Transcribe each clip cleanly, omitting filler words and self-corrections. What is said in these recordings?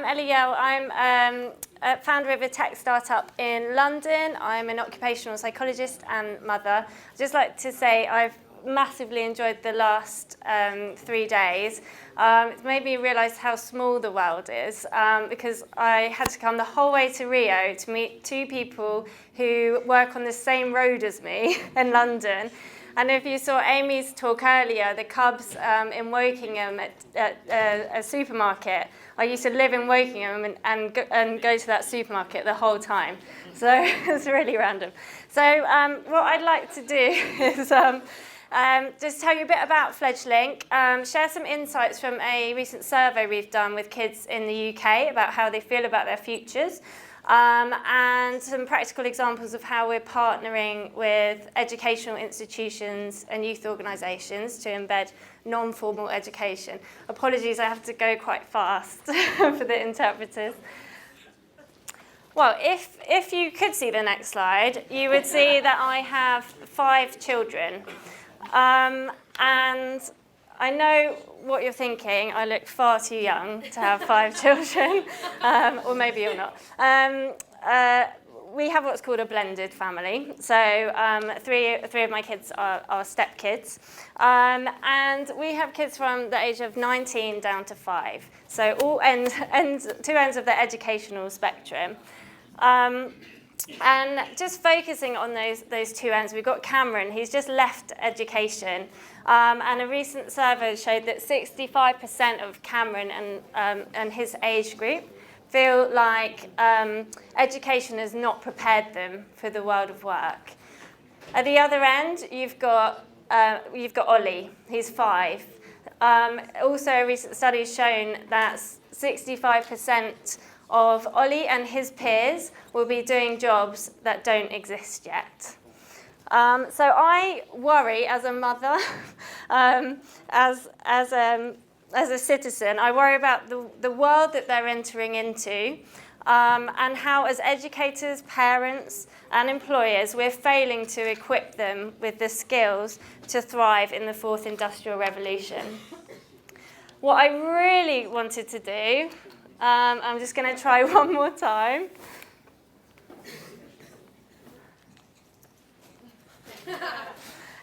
Ellie Yell. I'm a founder of a tech startup in London. I'm an occupational psychologist and mother. I'd just like to say I've massively enjoyed the last 3 days. It's made me realise how small the world is because I had to come the whole way to Rio to meet 2 people who work on the same road as me in London. And if you saw Amy's talk earlier, the Cubs in Wokingham at a supermarket, I used to live in Wokingham and go to that supermarket the whole time. So it's really random. So what I'd like to do is just tell you a bit about Fledglink, share some insights from a recent survey we've done with kids in the UK about how they feel about their futures, and some practical examples of how we're partnering with educational institutions and youth organisations to embed non-formal education. Apologies, I have to go quite fast for the interpreters. Well, if you could see the next slide, you would see that I have 5 children. And I know what you're thinking. I look far too young to have 5 children, or maybe you're not. We have what's called a blended family. So 3 of my kids are stepkids. And we have kids from the age of 19 down to 5. So all 2 ends of the educational spectrum. And just focusing on those 2 ends, we've got Cameron, who's just left education. And a recent survey showed that 65% of Cameron and his age group feel like education has not prepared them for the world of work. At the other end, you've got Ollie, he's 5. Also, a recent study has shown that 65% of Ollie and his peers will be doing jobs that don't exist yet. So I worry as a mother, as a citizen, I worry about the world that they're entering into, and how as educators, parents and employers, we're failing to equip them with the skills to thrive in the 4th Industrial Revolution. What I really wanted to do, I'm just going to try one more time.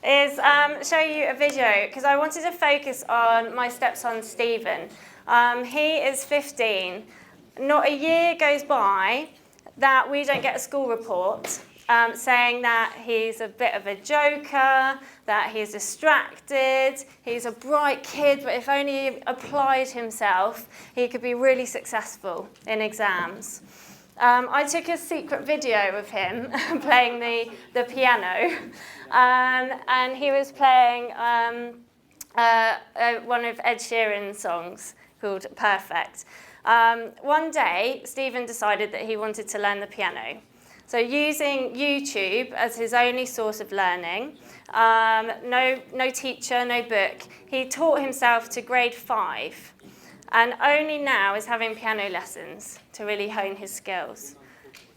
Is show you a video, because I wanted to focus on my stepson, Stephen. He is 15. Not a year goes by that we don't get a school report saying that he's a bit of a joker, that he's distracted, he's a bright kid, but if only he applied himself, he could be really successful in exams. I took a secret video of him playing the piano, and he was playing one of Ed Sheeran's songs called Perfect. One day, Stephen decided that he wanted to learn the piano. So using YouTube as his only source of learning, no teacher, no book, he taught himself to grade 5. And only now is having piano lessons to really hone his skills.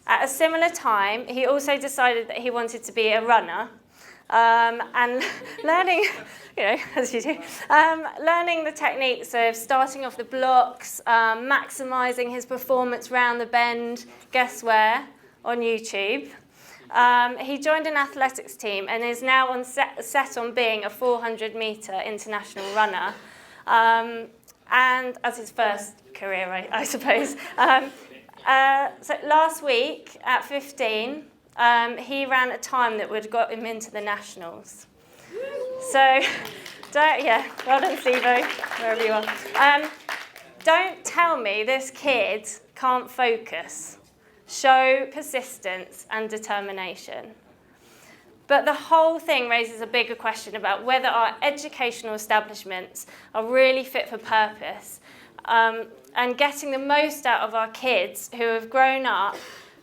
At a similar time, he also decided that he wanted to be a runner, and learning, as you do, learning the techniques of starting off the blocks, maximising his performance round the bend, guess where? On YouTube. He joined an athletics team and is now set on being a 400-metre international runner. And as his first career, I suppose. So last week, at 15, he ran a time that would have got him into the nationals. So, well done, Steve-O, wherever you are. Don't tell me this kid can't focus. Show persistence and determination. But the whole thing raises a bigger question about whether our educational establishments are really fit for purpose, and getting the most out of our kids who have grown up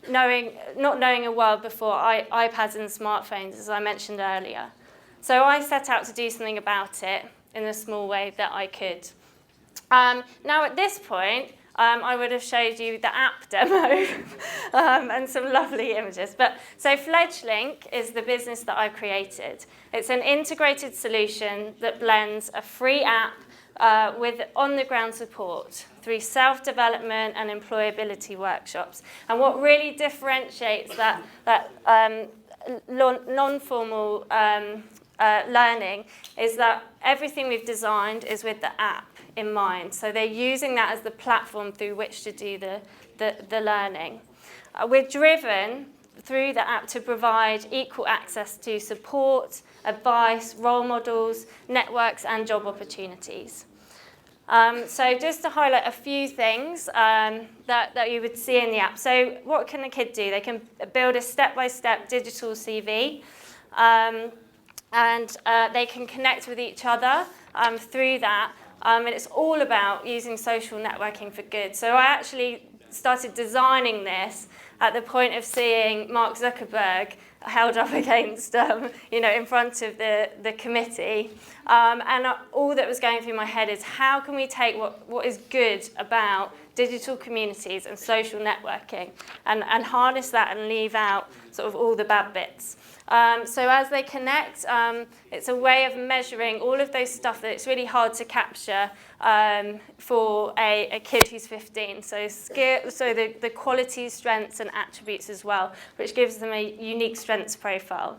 not knowing a world before iPads and smartphones, as I mentioned earlier. So I set out to do something about it in the small way that I could. Now at this point, I would have showed you the app demo and some lovely images. So Fledglink is the business that I've created. It's an integrated solution that blends a free app with on-the-ground support through self-development and employability workshops. And what really differentiates that non-formal learning is that everything we've designed is with the app in mind. So they're using that as the platform through which to do the learning. We're driven through the app to provide equal access to support, advice, role models, networks, and job opportunities. So just to highlight a few things that you would see in the app. So what can a kid do? They can build a step-by-step digital CV, and they can connect with each other through that. And it's all about using social networking for good. So I actually started designing this at the point of seeing Mark Zuckerberg held up against, in front of the committee. And all that was going through my head is how can we take what is good about digital communities and social networking and harness that and leave out sort of all the bad bits. So as they connect, it's a way of measuring all of those stuff that it's really hard to capture for a kid who's 15. So the qualities, strengths, and attributes as well, which gives them a unique strengths profile.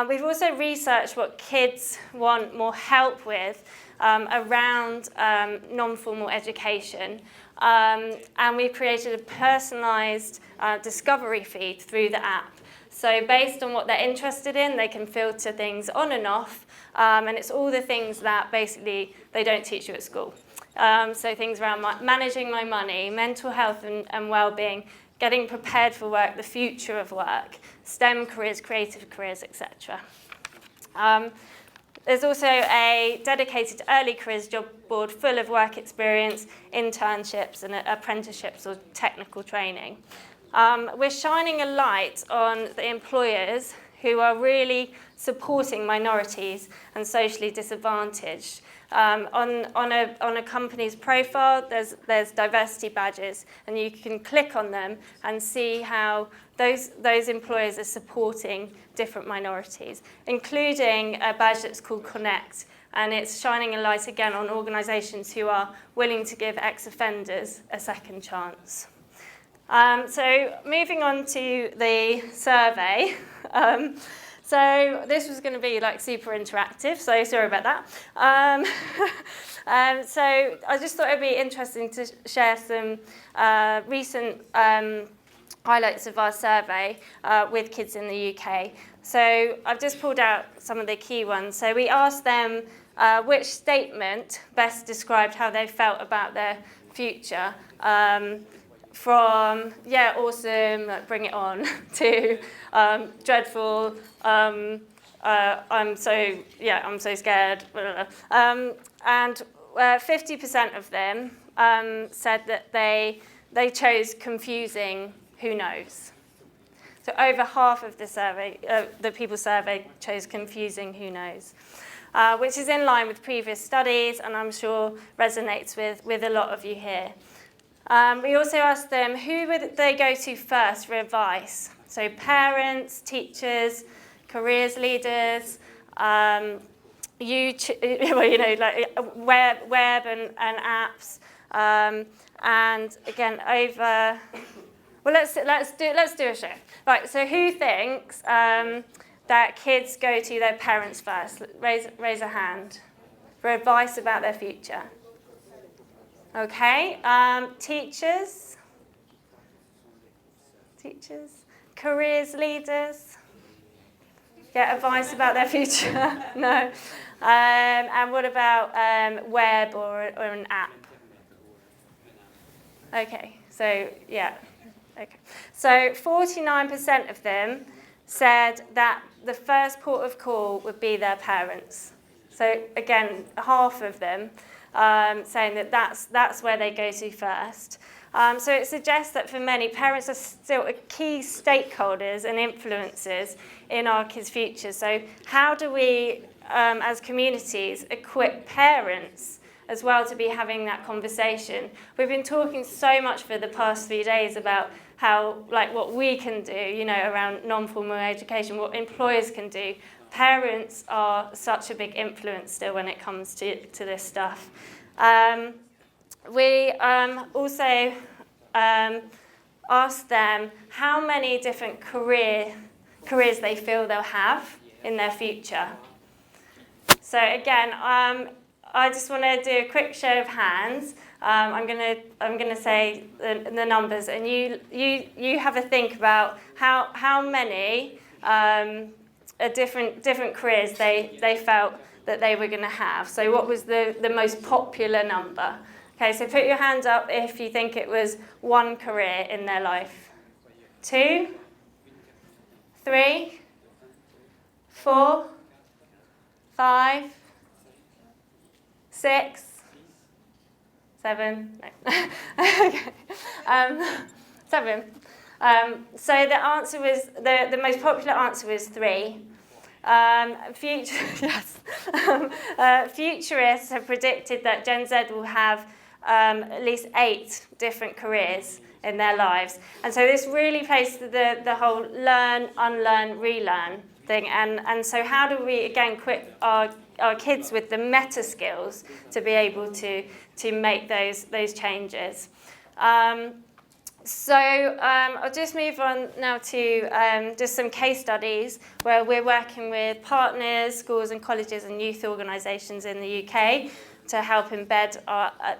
We've also researched what kids want more help with around non-formal education. And we've created a personalised discovery feed through the app. So based on what they're interested in, they can filter things on and off, and it's all the things that basically they don't teach you at school. So things around managing my money, mental health and well-being, getting prepared for work, the future of work, STEM careers, creative careers, etc. There's also a dedicated early careers job board full of work experience, internships and apprenticeships or technical training. We're shining a light on the employers who are really supporting minorities and socially disadvantaged. On a company's profile, there's diversity badges, and you can click on them and see how those employers are supporting different minorities, including a badge that's called Connect, and it's shining a light again on organisations who are willing to give ex-offenders a second chance. So moving on to the survey. So this was going to be like super interactive, so sorry about that. So I just thought it'd be interesting to share some recent highlights of our survey with kids in the UK. So I've just pulled out some of the key ones. So we asked them which statement best described how they felt about their future. From, yeah, awesome, like, bring it on, to dreadful, I'm so scared, blah, blah, blah. And 50% of them said that they chose confusing, who knows. So over half of the survey, the people surveyed chose confusing, who knows, which is in line with previous studies and I'm sure resonates with a lot of you here. We also asked them who would they go to first for advice. So parents, teachers, careers leaders, YouTube, like web and apps, and again over. Well, let's do a show. Right. So who thinks that kids go to their parents first? Raise a hand for advice about their future. Okay, teachers, careers leaders, get advice about their future? No. And what about web or an app? Okay, so yeah, okay. So 49% of them said that the first port of call would be their parents. So again, half of them saying that that's where they go to first. So it suggests that for many, parents are still key stakeholders and influencers in our kids' futures. So how do we, as communities, equip parents as well to be having that conversation? We've been talking so much for the past few days about how, like, what we can do, around non-formal education, what employers can do. parents are such a big influence still when it comes to this stuff. We also asked them how many different careers they feel they'll have in their future. So again, I just want to do a quick show of hands. I'm gonna say the numbers, and you have a think about how many different careers they felt that they were going to have. So what was the most popular number? Okay, so put your hand up if you think it was one career in their life. 2, 3, 4, 5, 6, 7. No. Okay. 7. So the answer was the most popular answer was 3. Futurists have predicted that Gen Z will have at least 8 different careers in their lives, and so this really plays to the whole learn, unlearn, relearn thing. And so how do we again equip our kids with the meta skills to be able to make those changes? So I'll just move on now to just some case studies where we're working with partners, schools and colleges and youth organisations in the UK to help embed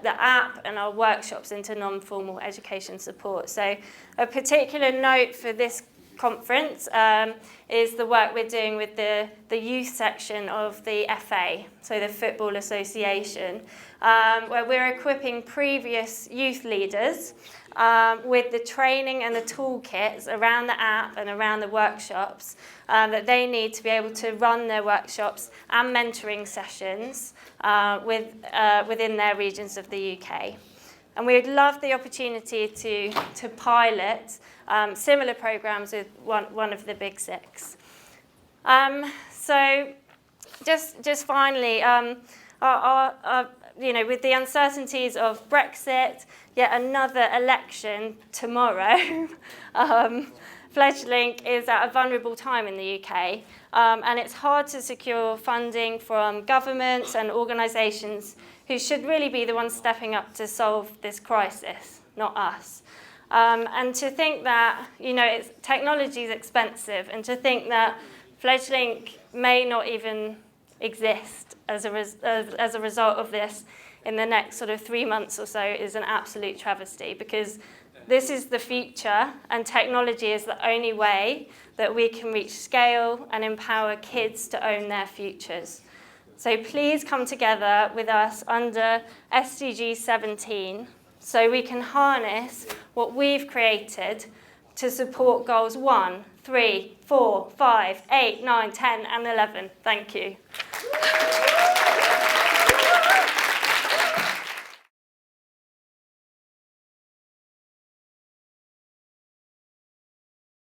the app and our workshops into non-formal education support. So a particular note for this conference is the work we're doing with the youth section of the FA, so the Football Association, where we're equipping previous youth leaders with the training and the toolkits around the app and around the workshops that they need to be able to run their workshops and mentoring sessions within their regions of the UK. And we would love the opportunity to pilot similar programs with one of the big 6. So just finally, with the uncertainties of Brexit, yet another election tomorrow, Fledglink is at a vulnerable time in the UK, and it's hard to secure funding from governments and organisations who should really be the ones stepping up to solve this crisis, not us. And to think that, technology is expensive, and to think that Fledglink may not even exist as a result of this in the next sort of 3 months or so is an absolute travesty, because this is the future and technology is the only way that we can reach scale and empower kids to own their futures. So please come together with us under SDG 17 so we can harness what we've created to support goals 1, 3, 4, 5, 8, 9, 10 and 11. Thank you.